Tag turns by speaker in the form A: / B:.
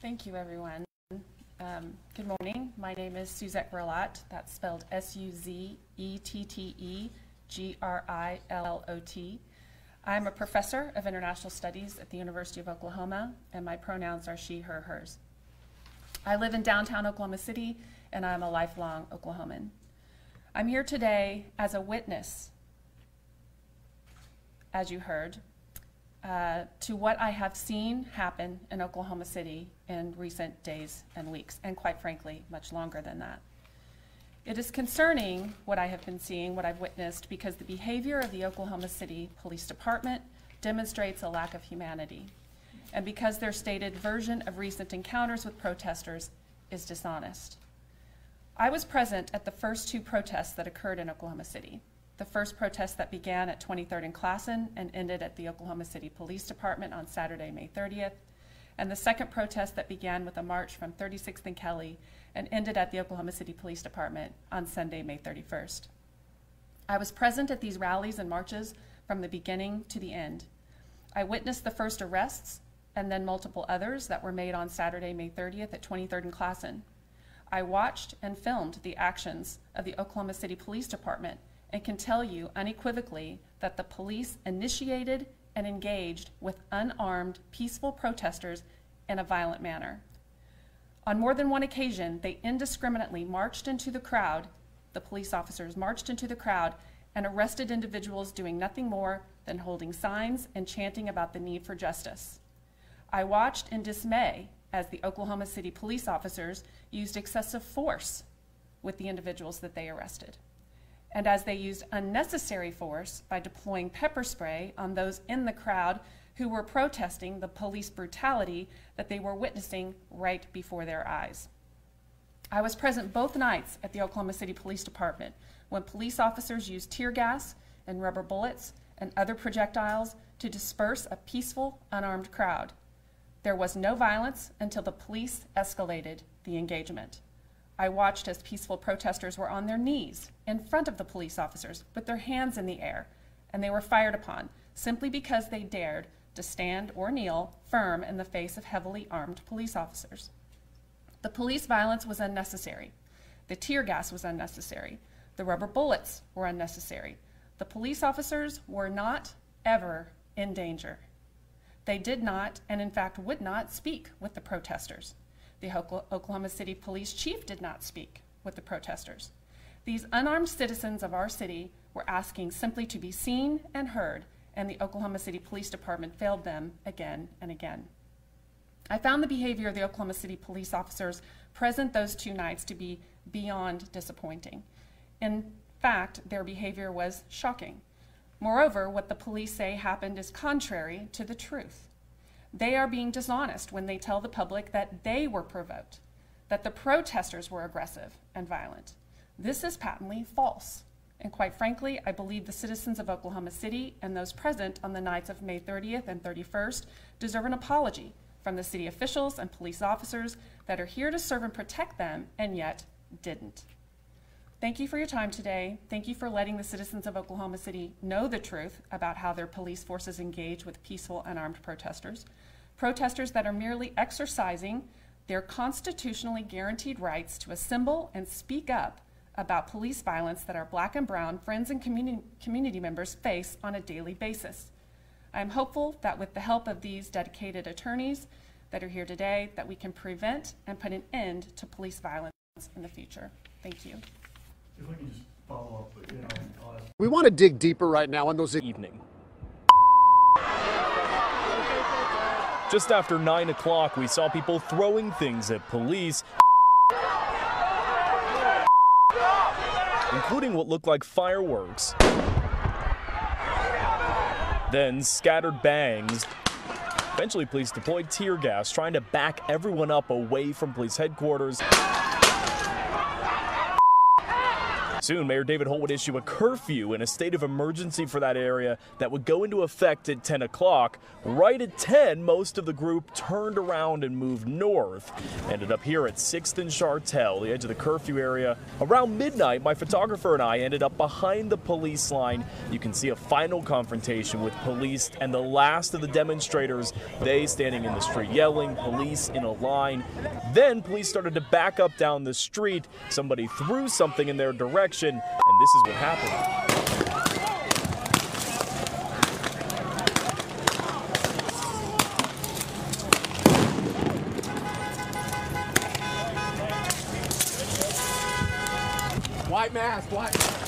A: Thank you, everyone. Good morning. My name is Suzette Grillat. That's spelled S-U-Z-E-T-T-E-G-R-I-L-L-O-T. I'm a professor of international studies at the University of Oklahoma, and my pronouns are she, her, hers. I live in downtown Oklahoma City, and I'm a lifelong Oklahoman. I'm here today as a witness, as you heard, to what I have seen happen in Oklahoma City in recent days and weeks, and quite frankly, much longer than that. It is concerning what I have been seeing, what I've witnessed, because the behavior of the Oklahoma City Police Department demonstrates a lack of humanity, and because their stated version of recent encounters with protesters is dishonest. I was present at the first two protests that occurred in Oklahoma City. The first protest that began at 23rd and Classen and ended at the Oklahoma City Police Department on Saturday, May 30th, and the second protest that began with a march from 36th and Kelly and ended at the Oklahoma City Police Department on Sunday, May 31st. I was present at these rallies and marches from the beginning to the end. I witnessed the first arrests and then multiple others that were made on Saturday, May 30th at 23rd and Classen. I watched and filmed the actions of the Oklahoma City Police Department and can tell you unequivocally that the police initiated and engaged with unarmed, peaceful protesters in a violent manner. On more than one occasion, they indiscriminately marched into the crowd, the police officers marched into the crowd and arrested individuals doing nothing more than holding signs and chanting about the need for justice. I watched in dismay as the Oklahoma City police officers used excessive force with the individuals that they arrested, and as they used unnecessary force by deploying pepper spray on those in the crowd who were protesting the police brutality that they were witnessing right before their eyes. I was present both nights at the Oklahoma City Police Department when police officers used tear gas and rubber bullets and other projectiles to disperse a peaceful, unarmed crowd. There was no violence until the police escalated the engagement. I watched as peaceful protesters were on their knees in front of the police officers with their hands in the air, and they were fired upon simply because they dared to stand or kneel firm in the face of heavily armed police officers. The police violence was unnecessary. The tear gas was unnecessary. The rubber bullets were unnecessary. The police officers were not ever in danger. They did not, and in fact would not, speak with the protesters. The Oklahoma City Police Chief did not speak with the protesters. These unarmed citizens of our city were asking simply to be seen and heard, and the Oklahoma City Police Department failed them again and again. I found the behavior of the Oklahoma City police officers present those two nights to be beyond disappointing. In fact, their behavior was shocking. Moreover, what the police say happened is contrary to the truth. They are being dishonest when they tell the public that they were provoked, that the protesters were aggressive and violent. This is patently false. And quite frankly, I believe the citizens of Oklahoma City and those present on the nights of May 30th and 31st deserve an apology from the city officials and police officers that are here to serve and protect them and yet didn't. Thank you for your time today. Thank you for letting the citizens of Oklahoma City know the truth about how their police forces engage with peaceful, unarmed protesters. Protesters that are merely exercising their constitutionally guaranteed rights to assemble and speak up about police violence that our Black and brown friends and community members face on a daily basis. I am hopeful that with the help of these dedicated attorneys that are here today, that we can prevent and put an end to police violence in the future. Thank you.
B: If I can just follow up, I'll ask.
C: We want to dig deeper right now on those
D: evening. Just after 9 o'clock, we saw people throwing things at police, including what looked like fireworks. Then scattered bangs. Eventually, police deployed tear gas, trying to back everyone up away from police headquarters. Soon, Mayor David Holt would issue a curfew and a state of emergency for that area that would go into effect at 10 o'clock. Right at 10, most of the group turned around and moved north. Ended up here at 6th and Chartel, the edge of the curfew area. Around midnight, my photographer and I ended up behind the police line. You can see a final confrontation with police and the last of the demonstrators. They standing in the street yelling, police in a line. Then police started to back up down the street. Somebody threw something in their direction, and this is what happened.
C: White mask, white mask.